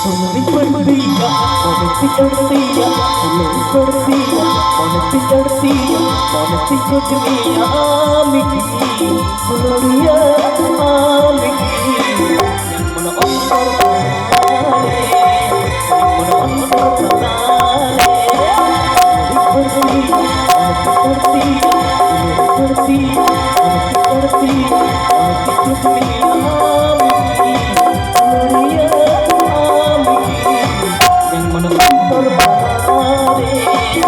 Sonrisa perdida, monesti perdida, sonrisa perdida, monesti perdida, monesti perdida, amiki, gloria, amiki, yang mana ontor kanale, yang mana ontor kanale, monesti perdida, monesti perdida, monesti perdida, monesti perdida, amiki, gloria. Yang menonton kanale, yang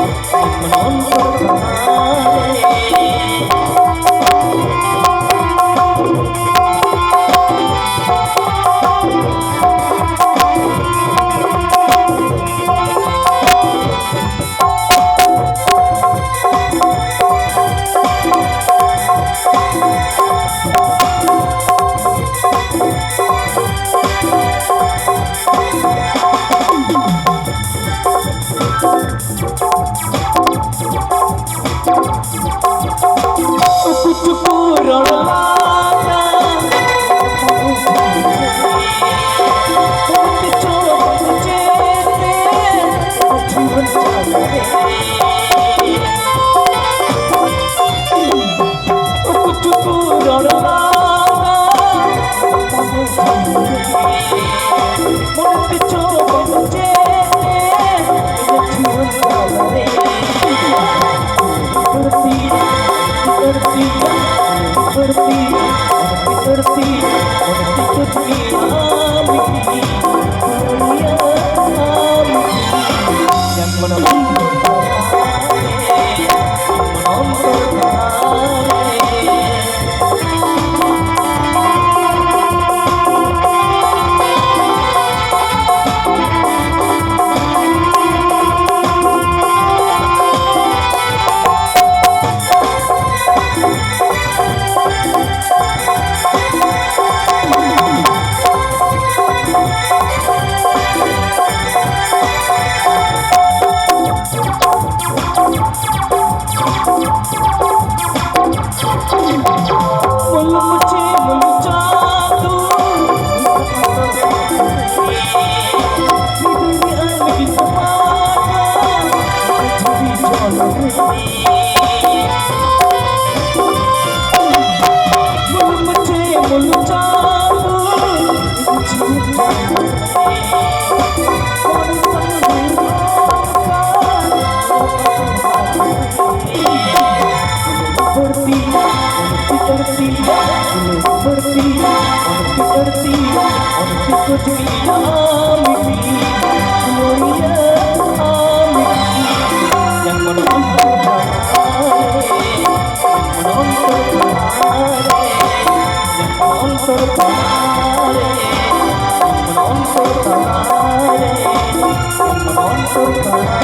menonton kanale. Yang menonton kanale, yang menonton kanale.